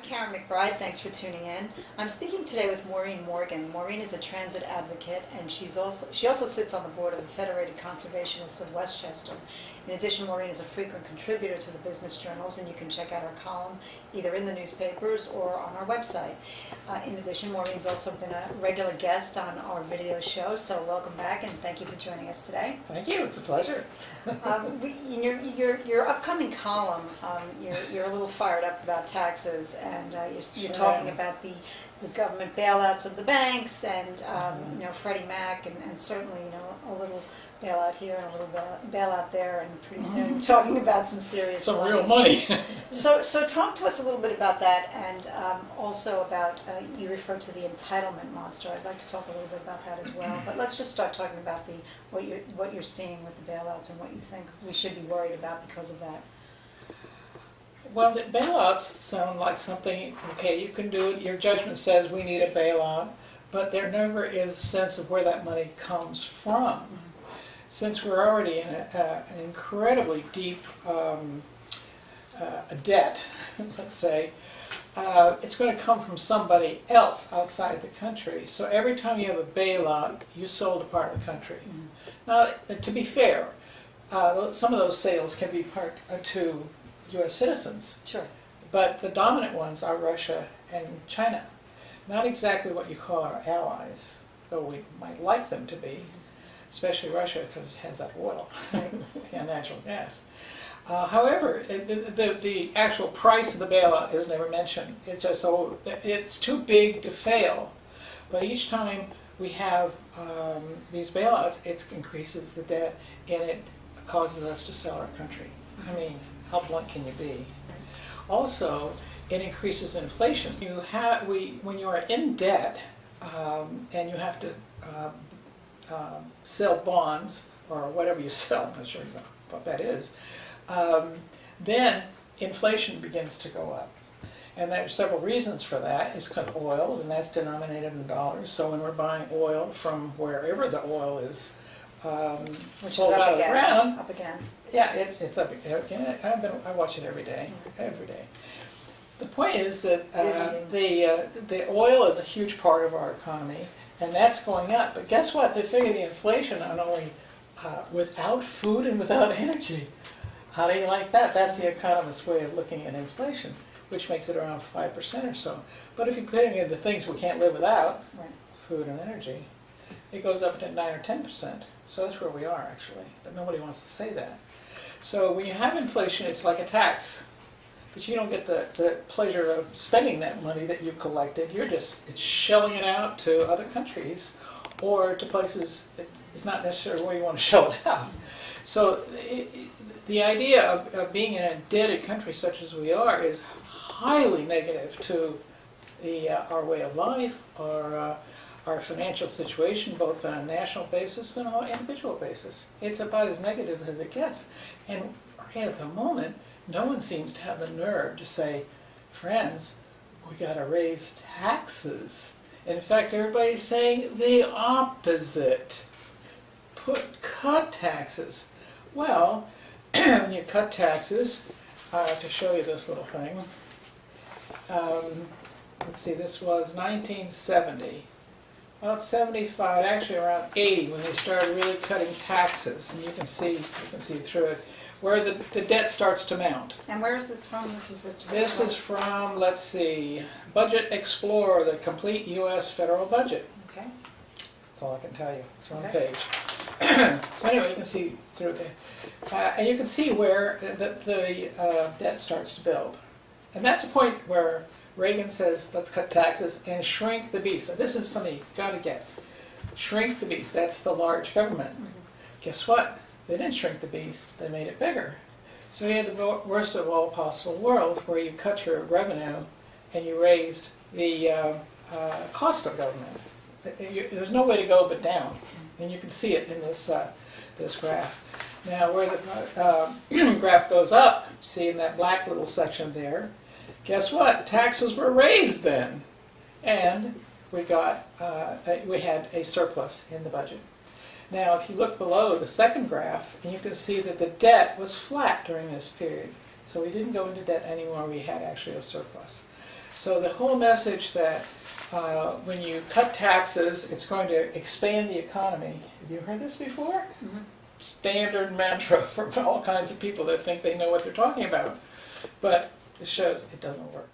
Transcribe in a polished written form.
Caryn McBride, thanks for tuning in. I'm speaking today with Maureen Morgan. Maureen is a transit advocate, and she also sits on the board of the Federated Conservationists of Westchester. In addition, Maureen is a frequent contributor to the business journals, and you can check out her column either in the newspapers or on our website. In addition, Maureen's also been a regular guest on our video show, so welcome back, and thank you for joining us today. Thank you, it's a pleasure. In your upcoming column, you're a little fired up about taxes, and you're talking about the government bailouts of the banks, and Freddie Mac, and certainly a little bailout here and a little bailout there, and pretty soon talking about some serious real money. So talk to us a little bit about that, and also about you referred to the entitlement monster. I'd like to talk a little bit about that as well. But let's just start talking about what you're seeing with the bailouts and what you think we should be worried about because of that. Well, the bailouts sound like something, okay, you can do it, your judgment says we need a bailout, but there never is a sense of where that money comes from. Since we're already in an incredibly deep debt, let's say, it's going to come from somebody else outside the country. So every time you have a bailout, you sold a part of the country. Now, to be fair, some of those sales can be to U.S. citizens. Sure. But the dominant ones are Russia and China. Not exactly what you call our allies, though we might like them to be, especially Russia because it has that oil and natural gas. However, the actual price of the bailout is never mentioned. It's just, it's too big to fail. But each time we have these bailouts, it increases the debt, and it causes us to sell our country. I mean, how blunt can you be? Also, it increases inflation. When you are in debt and you have to sell bonds or whatever you sell, I'm not sure exactly what that is, then inflation begins to go up. And there are several reasons for that. It's called oil, and that's denominated in dollars. So when we're buying oil from wherever the oil is, which is pulled out of the ground, up again. Yeah, it's up again. I watch it every day. Every day. The point is that the oil is a huge part of our economy, and that's going up. But guess what? They figure the inflation not only without food and without energy. How do you like that? That's the economist's way of looking at inflation, which makes it around 5% or so. But if you put in the things we can't live without, food and energy, it goes up to 9 or 10%. So that's where we are, actually. But nobody wants to say that. So when you have inflation, it's like a tax. But you don't get the pleasure of spending that money that you collected. It's shelling it out to other countries or to places that it's not necessarily where you want to shell it out. So the idea of being in a indebted country such as we are is highly negative to our way of life, our financial situation, both on a national basis and on an individual basis. It's about as negative as it gets. And right at the moment, no one seems to have the nerve to say, friends, we got to raise taxes. In fact, everybody's saying the opposite. Cut taxes. Well, when you cut taxes, I have to show you this little thing. Let's see, this was 1970. About 75, actually around 80, when they started really cutting taxes, and you can see through it, where the debt starts to mount. And where is this from? This is from, let's see, Budget Explorer, the complete U.S. federal budget. Okay. That's all I can tell you. It's on the page. So anyway, you can see through there. And you can see where the debt starts to build. And that's a point where Reagan says, let's cut taxes and shrink the beast. And this is something you've got to get. Shrink the beast. That's the large government. Guess what? They didn't shrink the beast. They made it bigger. So you had the worst of all possible worlds, where you cut your revenue and you raised the cost of government. There's no way to go but down. And you can see it in this graph. Now, where the graph goes up, see in that black little section there, guess what? Taxes were raised then, and we had a surplus in the budget. Now, if you look below the second graph, and you can see that the debt was flat during this period. So we didn't go into debt anymore. We had actually a surplus. So the whole message that when you cut taxes, it's going to expand the economy. Have you heard this before? Mm-hmm. Standard mantra for all kinds of people that think they know what they're talking about. But it shows it doesn't work.